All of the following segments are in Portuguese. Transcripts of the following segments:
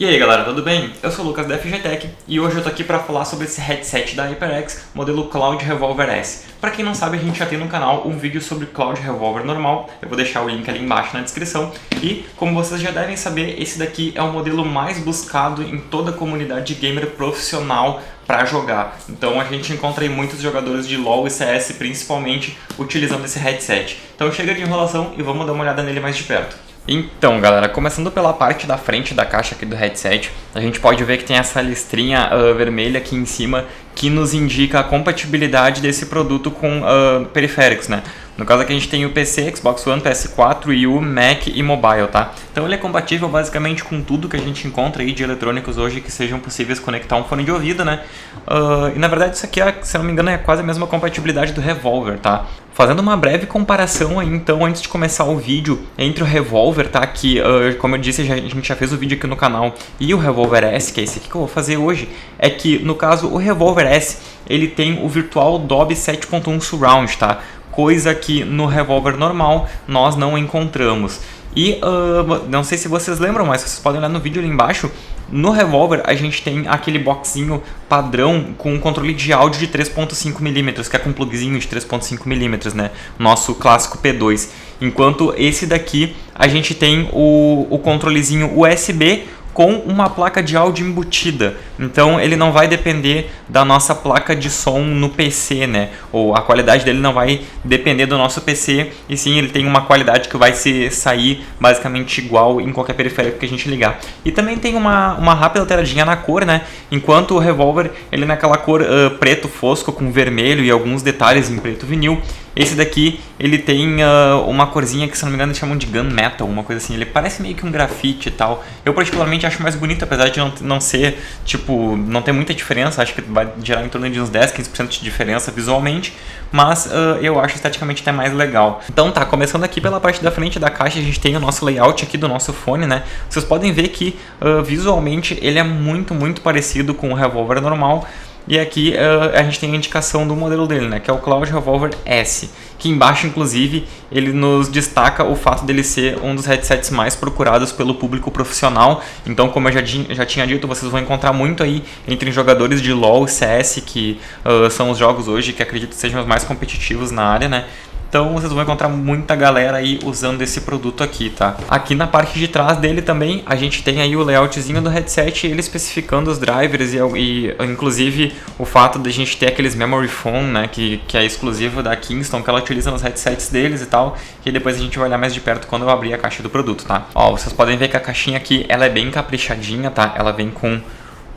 E aí galera, tudo bem? Eu sou o Lucas da FGTech e hoje eu tô aqui para falar sobre esse headset da HyperX, modelo Cloud Revolver S. Para quem não sabe, a gente já tem no canal um vídeo sobre Cloud Revolver normal, eu vou deixar o link ali embaixo na descrição. E como vocês já devem saber, esse daqui é o modelo mais buscado em toda a comunidade gamer profissional para jogar. Então a gente encontra aí muitos jogadores de LoL e CS principalmente utilizando esse headset. Então chega de enrolação e vamos dar uma olhada nele mais de perto. Então galera, começando pela parte da frente da caixa aqui do headset, a gente pode ver que tem essa listrinha vermelha aqui em cima que nos indica a compatibilidade desse produto com periféricos, né? No caso aqui a gente tem o PC, Xbox One, PS4, Wii U, Mac e Mobile, tá? Então ele é compatível basicamente com tudo que a gente encontra aí de eletrônicos hoje que sejam possíveis conectar um fone de ouvido, né? E na verdade isso aqui, se não me engano, é quase a mesma compatibilidade do Revolver, tá? Fazendo uma breve comparação aí, então, antes de começar o vídeo, entre o Revolver, tá? Que, como eu disse, a gente já fez o vídeo aqui no canal, e o Revolver S, que é esse aqui que eu vou fazer hoje, é que, no caso, o Revolver S, ele tem o Virtual Dolby 7.1 Surround, tá? Coisa que no Revolver normal nós não encontramos. E não sei se vocês lembram, mas vocês podem olhar no vídeo ali embaixo. No Revolver a gente tem aquele boxinho padrão com um controle de áudio de 3.5mm, que é com um plugzinho de 3.5mm, né? Nosso clássico P2. Enquanto esse daqui a gente tem o controlezinho USB com uma placa de áudio embutida. Então ele não vai depender da nossa placa de som no PC, né? Ou a qualidade dele não vai depender do nosso PC, e sim ele tem uma qualidade que vai sair basicamente igual em qualquer periférico que a gente ligar. E também tem uma rápida alteradinha na cor, né? Enquanto o Revolver ele é naquela cor preto fosco com vermelho e alguns detalhes em preto vinil, esse daqui ele tem uma corzinha que, se não me engano, eles chamam de Gunmetal, uma coisa assim. Ele parece meio que um grafite e tal. Eu particularmente acho mais bonito, apesar de não ser, tipo, não ter muita diferença. Acho que vai gerar em torno de uns 10, 15% de diferença visualmente, mas eu acho esteticamente até mais legal. Então tá, começando aqui pela parte da frente da caixa, a gente tem o nosso layout aqui do nosso fone, né? Vocês podem ver que visualmente ele é muito parecido com o Revolver normal. E aqui a gente tem a indicação do modelo dele, né, que é o Cloud Revolver S, que embaixo, inclusive, ele nos destaca o fato dele ser um dos headsets mais procurados pelo público profissional. Então, como eu já tinha dito, vocês vão encontrar muito aí entre jogadores de LoL e CS, que são os jogos hoje que acredito sejam os mais competitivos na área, né? Então vocês vão encontrar muita galera aí usando esse produto aqui, tá? Aqui na parte de trás dele também a gente tem aí o layoutzinho do headset, ele especificando os drivers e inclusive o fato de a gente ter aqueles memory foam, né, que é exclusivo da Kingston, que ela utiliza nos headsets deles e tal, que depois a gente vai olhar mais de perto quando eu abrir a caixa do produto, tá? Ó, vocês podem ver que a caixinha aqui, ela é bem caprichadinha, tá? Ela vem com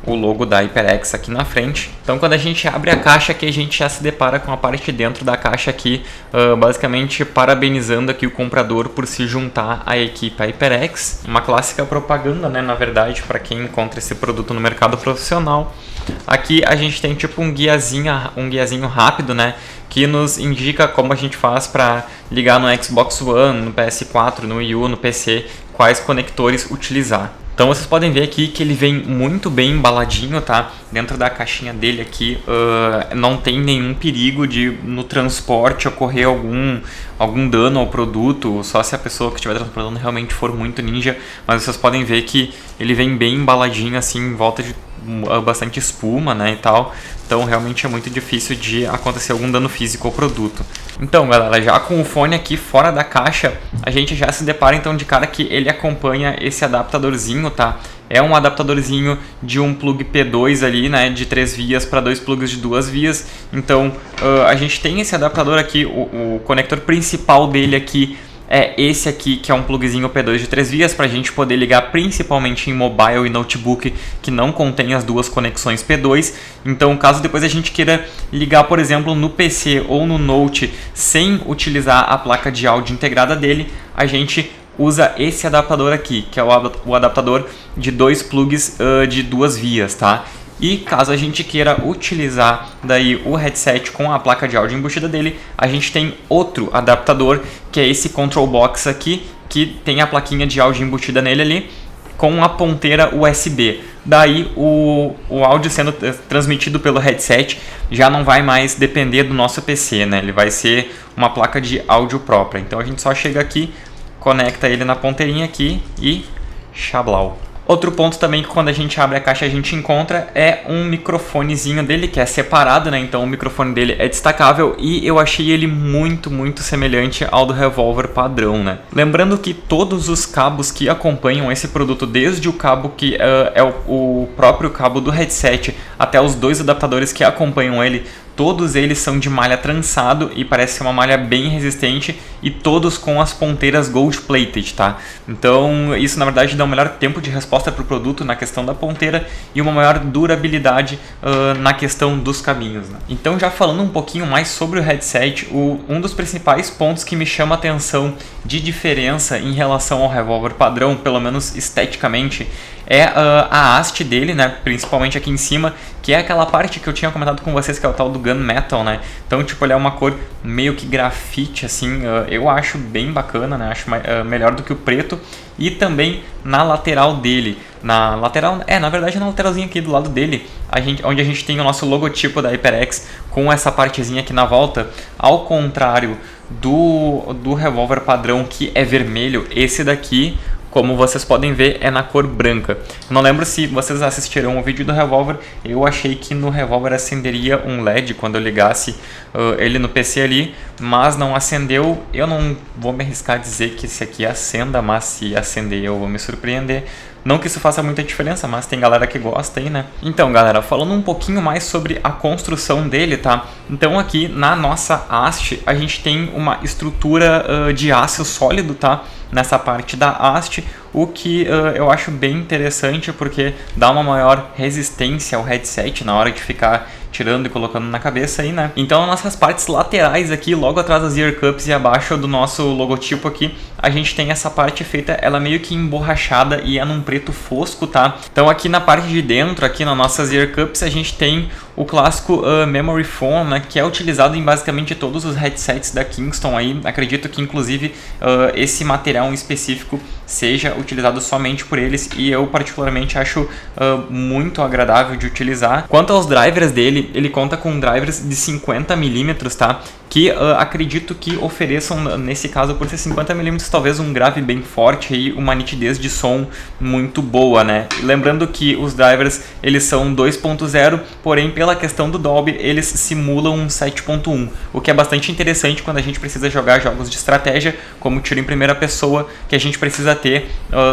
o logo da HyperX aqui na frente. Então quando a gente abre a caixa aqui, a gente já se depara com a parte de dentro da caixa aqui, basicamente parabenizando aqui o comprador por se juntar à equipe HyperX. Uma clássica propaganda, né, na verdade, para quem encontra esse produto no mercado profissional. Aqui a gente tem tipo um guiazinho rápido, né, que nos indica como a gente faz para ligar no Xbox One, no PS4, no Wii U, no PC, quais conectores utilizar. Então vocês podem ver aqui que ele vem muito bem embaladinho, tá? Dentro da caixinha dele aqui não tem nenhum perigo de no transporte ocorrer algum dano ao produto, só se a pessoa que estiver transportando realmente for muito ninja. Mas vocês podem ver que ele vem bem embaladinho assim, em volta de bastante espuma, né, e tal. Então realmente é muito difícil de acontecer algum dano físico ao produto. Então galera, já com o fone aqui fora da caixa, a gente já se depara então de cara que ele acompanha esse adaptadorzinho, tá? É um adaptadorzinho de um plug P2 ali, né, de 3 vias para 2 plugs de 2 vias. Então a gente tem esse adaptador aqui, o conector principal dele aqui é esse aqui, que é um plugzinho P2 de 3 vias, para a gente poder ligar principalmente em mobile e notebook que não contém as duas conexões P2. Então, caso depois a gente queira ligar, por exemplo, no PC ou no Note sem utilizar a placa de áudio integrada dele, a gente usa esse adaptador aqui, que é o adaptador de 2 plugs de 2 vias, tá? E caso a gente queira utilizar daí o headset com a placa de áudio embutida dele, a gente tem outro adaptador, que é esse Control Box aqui, que tem a plaquinha de áudio embutida nele ali, com a ponteira USB. Daí o áudio sendo transmitido pelo headset já não vai mais depender do nosso PC, né? Ele vai ser uma placa de áudio própria. Então a gente só chega aqui, conecta ele na ponteirinha aqui e xablau. Outro ponto também que quando a gente abre a caixa a gente encontra é um microfonezinho dele que é separado, né? Então o microfone dele é destacável e eu achei ele muito semelhante ao do revólver padrão, né? Lembrando que todos os cabos que acompanham esse produto, desde o cabo que é o próprio cabo do headset até os dois adaptadores que acompanham ele, todos eles são de malha trançado e parece ser uma malha bem resistente e todos com as ponteiras gold plated, tá? Então isso na verdade dá um melhor tempo de resposta para o produto na questão da ponteira e uma maior durabilidade na questão dos cabinhos, né? Então já falando um pouquinho mais sobre o headset, um dos principais pontos que me chama a atenção de diferença em relação ao revólver padrão, pelo menos esteticamente, é a haste dele, né? Principalmente aqui em cima, que é aquela parte que eu tinha comentado com vocês, que é o tal do gunmetal, né? Então, tipo, ele é uma cor meio que grafite, assim, eu acho bem bacana, né? Acho melhor do que o preto. E também na lateral dele, na verdade na lateralzinha aqui do lado dele, onde a gente tem o nosso logotipo da HyperX com essa partezinha aqui na volta, ao contrário do revólver padrão que é vermelho, esse daqui, como vocês podem ver, é na cor branca. Eu não lembro se vocês assistiram o vídeo do revólver, eu achei que no revólver acenderia um LED quando eu ligasse ele no PC ali, mas não acendeu. Eu não vou me arriscar a dizer que esse aqui acenda, mas se acender eu vou me surpreender. Não que isso faça muita diferença, mas tem galera que gosta aí, né? Então, galera, falando um pouquinho mais sobre a construção dele, tá? Então aqui na nossa haste a gente tem uma estrutura de aço sólido, tá? Nessa parte da haste, o que eu acho bem interessante porque dá uma maior resistência ao headset na hora de ficar tirando e colocando na cabeça aí, né? Então nas nossas partes laterais aqui, logo atrás das ear cups e abaixo do nosso logotipo aqui, a gente tem essa parte feita, ela meio que emborrachada e é num preto fosco, tá? Então aqui na parte de dentro, aqui nas nossas ear cups, a gente tem o clássico memory foam, né? Que é utilizado em basicamente todos os headsets da Kingston aí. Acredito que inclusive esse material em específico seja utilizado somente por eles e eu particularmente acho muito agradável de utilizar. Quanto aos drivers dele, ele conta com drivers de 50mm, tá? Que acredito que ofereçam, nesse caso, por ser 50mm, talvez um grave bem forte e uma nitidez de som muito boa, né? Lembrando que os drivers, eles são 2.0, porém, pela questão do Dolby, eles simulam um 7.1, o que é bastante interessante quando a gente precisa jogar jogos de estratégia, como tiro em primeira pessoa, que a gente precisa ter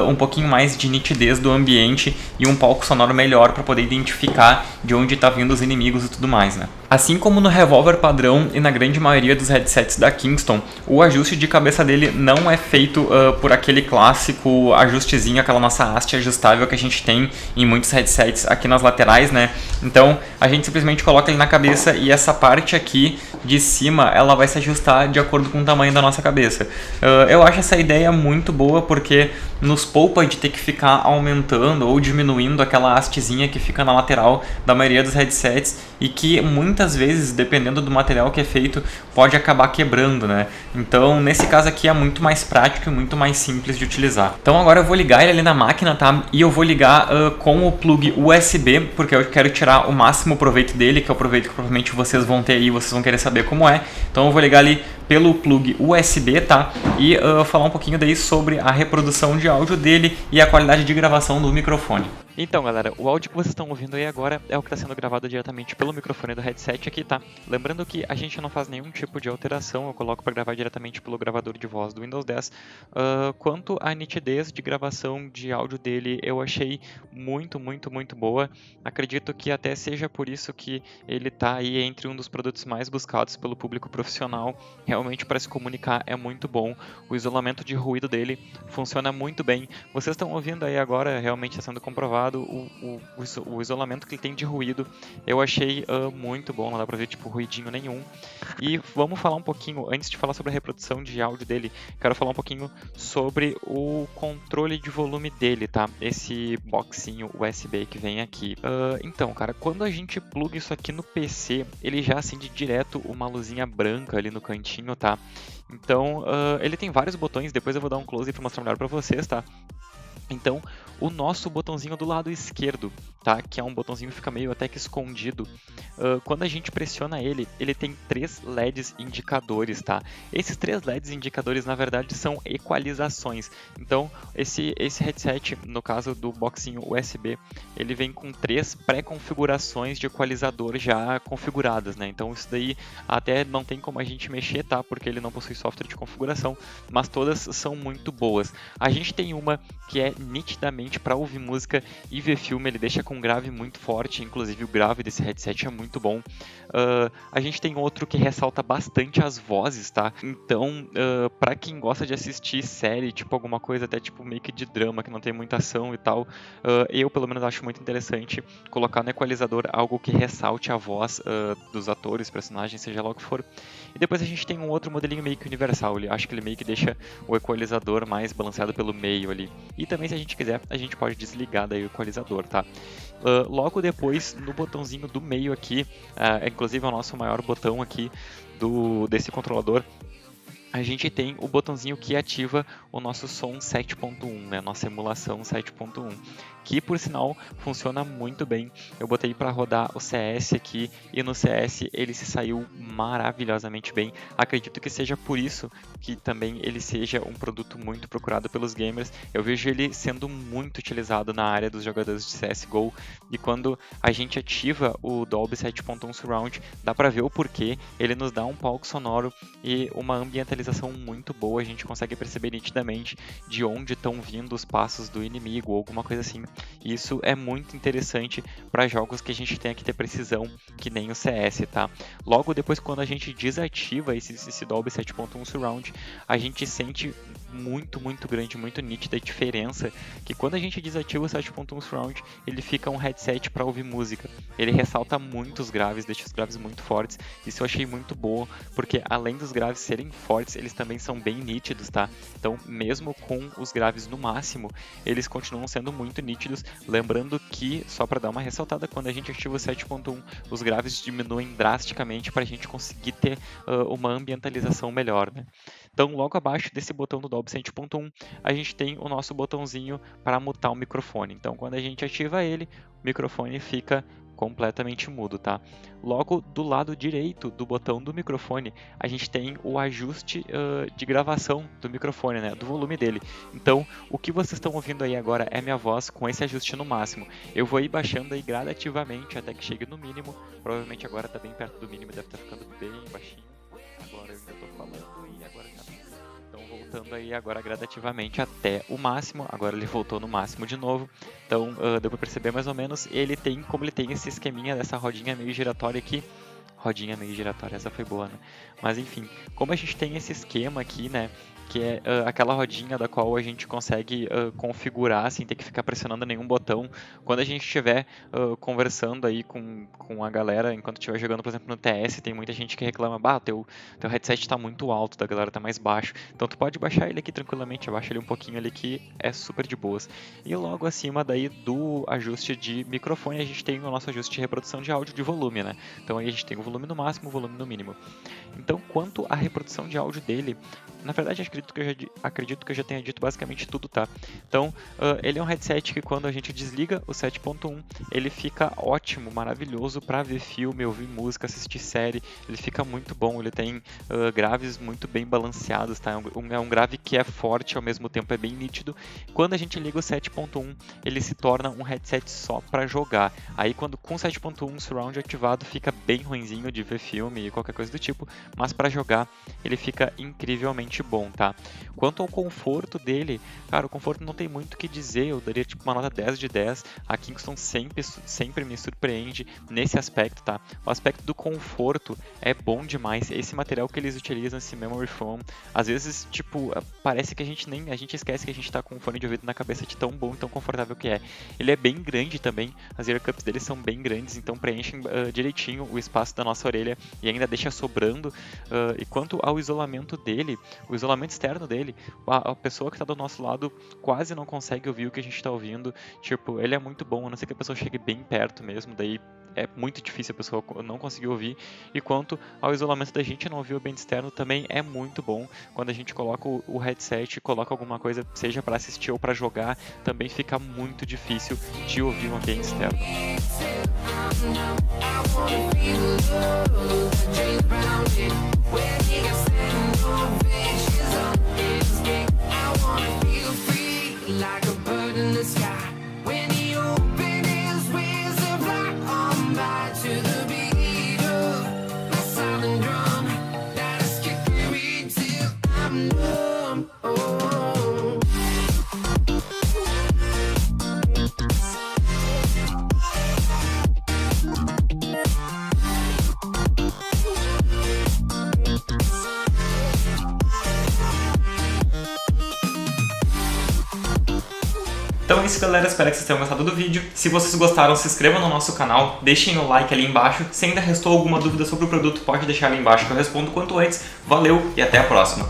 um pouquinho mais de nitidez do ambiente e um palco sonoro melhor para poder identificar de onde está vindo os inimigos e tudo mais, né? Assim como no revólver padrão e na grande maioria dos headsets da Kingston, o ajuste de cabeça dele não é feito por aquele clássico ajustezinho, aquela nossa haste ajustável que a gente tem em muitos headsets aqui nas laterais, né? Então a gente simplesmente coloca ele na cabeça e essa parte aqui de cima ela vai se ajustar de acordo com o tamanho da nossa cabeça. Eu acho essa ideia muito boa porque nos poupa de ter que ficar aumentando ou diminuindo aquela hastezinha que fica na lateral da maioria dos headsets e que muitas vezes, dependendo do material que é feito, pode acabar quebrando, né? Então, nesse caso aqui é muito mais prático e muito mais simples de utilizar. Então agora eu vou ligar ele ali na máquina, tá? E eu vou ligar com o plug USB, porque eu quero tirar o máximo proveito dele, que é o proveito que provavelmente vocês vão ter aí, vocês vão querer saber como é. Então eu vou ligar ali pelo plug USB, tá? E falar um pouquinho daí sobre a reprodução de áudio dele e a qualidade de gravação do microfone. Então, galera, o áudio que vocês estão ouvindo aí agora é o que está sendo gravado diretamente pelo microfone do headset aqui, tá? Lembrando que a gente não faz nenhum tipo de alteração, eu coloco para gravar diretamente pelo gravador de voz do Windows 10. Quanto à nitidez de gravação de áudio dele, eu achei muito boa. Acredito que até seja por isso que ele está aí entre um dos produtos mais buscados pelo público profissional. Realmente, para se comunicar, é muito bom. O isolamento de ruído dele funciona muito bem. Vocês estão ouvindo aí agora, realmente está sendo comprovado o isolamento que ele tem de ruído. Eu achei muito bom, não dá pra ver tipo ruidinho nenhum. E vamos falar um pouquinho, antes de falar sobre a reprodução de áudio dele, quero falar um pouquinho sobre o controle de volume dele, tá? Esse boxinho USB que vem aqui. Então, cara, quando a gente pluga isso aqui no PC, ele já acende direto uma luzinha branca ali no cantinho, tá? Então, ele tem vários botões, depois eu vou dar um close pra mostrar melhor pra vocês, tá? Então, o nosso botãozinho do lado esquerdo, tá? Que é um botãozinho que fica meio até que escondido. Quando a gente pressiona ele, ele tem 3 LEDs indicadores, tá? Esses 3 LEDs indicadores, na verdade, são equalizações. Então, esse headset, no caso do boxinho USB, ele vem com 3 pré-configurações de equalizador já configuradas, né? Então, isso daí até não tem como a gente mexer, tá? Porque ele não possui software de configuração, mas todas são muito boas. A gente tem uma que é nitidamente para ouvir música e ver filme, ele deixa com um grave muito forte, inclusive o grave desse headset é muito bom. A gente tem outro que ressalta bastante as vozes, tá? Então, para quem gosta de assistir série, tipo alguma coisa até tipo meio que de drama, que não tem muita ação e tal, eu pelo menos acho muito interessante colocar no equalizador algo que ressalte a voz dos atores, personagens, seja lá o que for. E depois a gente tem um outro modelinho meio que universal, acho que ele meio que deixa o equalizador mais balanceado pelo meio ali. E também, se a gente quiser, a gente pode desligar daí o equalizador, tá? Logo depois, no botãozinho do meio aqui, inclusive é o nosso maior botão aqui desse controlador, a gente tem o botãozinho que ativa o nosso som 7.1, né? Nossa emulação 7.1, que por sinal funciona muito bem. Eu botei para rodar o CS aqui e no CS ele se saiu maravilhosamente bem. Acredito que seja por isso que também ele seja um produto muito procurado pelos gamers. Eu vejo ele sendo muito utilizado na área dos jogadores de CSGO, e quando a gente ativa o Dolby 7.1 Surround, dá para ver o porquê. Ele nos dá um palco sonoro e uma ambientalização muito boa. A gente consegue perceber nitidamente de onde estão vindo os passos do inimigo ou alguma coisa assim. Isso é muito interessante para jogos que a gente tenha que ter precisão, que nem o CS, tá? Logo depois, quando a gente desativa esse Dolby 7.1 Surround, a gente sente muito grande, muito nítida a diferença, que quando a gente desativa o 7.1 Surround, ele fica um headset para ouvir música. Ele ressalta muito os graves, deixa os graves muito fortes. Isso eu achei muito bom, porque além dos graves serem fortes, eles também são bem nítidos, tá? Então, mesmo com os graves no máximo, eles continuam sendo muito nítidos. Lembrando que, só para dar uma ressaltada, quando a gente ativa o 7.1, os graves diminuem drasticamente para a gente conseguir ter uma ambientalização melhor, né? Então, logo abaixo desse botão do Dolby 7.1, a gente tem o nosso botãozinho para mutar o microfone. Então, quando a gente ativa ele, o microfone fica completamente mudo, tá? Logo do lado direito do botão do microfone, a gente tem o ajuste de gravação do microfone, né? Do volume dele. Então, o que vocês estão ouvindo aí agora é minha voz com esse ajuste no máximo. Eu vou ir baixando aí gradativamente até que chegue no mínimo. Provavelmente agora está bem perto do mínimo, deve estar ficando bem baixinho. Agora eu ainda estou falando e agora já tá. Então, voltando aí agora gradativamente até o máximo. Agora ele voltou no máximo de novo. Então, deu para perceber mais ou menos. Como ele tem esse esqueminha dessa rodinha meio giratória aqui. Rodinha meio giratória, essa foi boa, né? Mas enfim, como a gente tem esse esquema aqui, né? Que é aquela rodinha da qual a gente consegue configurar sem ter que ficar pressionando nenhum botão. Quando a gente estiver conversando aí com a galera, enquanto estiver jogando, por exemplo, no TS, tem muita gente que reclama, teu headset está muito alto, da galera tá mais baixo. Então tu pode baixar ele aqui tranquilamente, abaixa ele um pouquinho ali que é super de boas. E logo acima daí do ajuste de microfone, a gente tem o nosso ajuste de reprodução de áudio de volume, né? Então aí a gente tem o volume no máximo, o volume no mínimo. Então, quanto à reprodução de áudio dele, na verdade acredito que eu já tenha dito basicamente tudo, tá? Então, ele é um headset que quando a gente desliga o 7.1, ele fica ótimo, maravilhoso para ver filme, ouvir música, assistir série. Ele fica muito bom, ele tem graves muito bem balanceados, tá? É um grave que é forte, ao mesmo tempo é bem nítido. Quando a gente liga o 7.1, ele se torna um headset só para jogar. Aí, com o 7.1 Surround ativado, fica bem ruinzinho de ver filme e qualquer coisa do tipo, mas para jogar ele fica incrivelmente bom, tá? Quanto ao conforto dele, cara, o conforto não tem muito o que dizer, eu daria tipo uma nota 10 de 10. A Kingston sempre me surpreende nesse aspecto, tá? O aspecto do conforto é bom demais. Esse material que eles utilizam, esse memory foam, às vezes, tipo, parece que a gente esquece que a gente tá com um fone de ouvido na cabeça de tão bom e tão confortável que é. Ele é bem grande também, as ear cups dele são bem grandes, então preenchem direitinho o espaço da nossa orelha e ainda deixa sobrando. E quanto ao isolamento dele, o isolamento isolamento externo dele, a pessoa que está do nosso lado quase não consegue ouvir o que a gente está ouvindo. Tipo, ele é muito bom, a não ser que a pessoa chegue bem perto mesmo, daí é muito difícil a pessoa não conseguir ouvir. E quanto ao isolamento da gente não ouvir o ambiente externo, também é muito bom. Quando a gente coloca o headset, coloca alguma coisa, seja para assistir ou para jogar, também fica muito difícil de ouvir o ambiente externo. Então é isso, galera, espero que vocês tenham gostado do vídeo. Se vocês gostaram, se inscrevam no nosso canal, deixem o like ali embaixo. Se ainda restou alguma dúvida sobre o produto, pode deixar ali embaixo que eu respondo quanto antes. Valeu e até a próxima!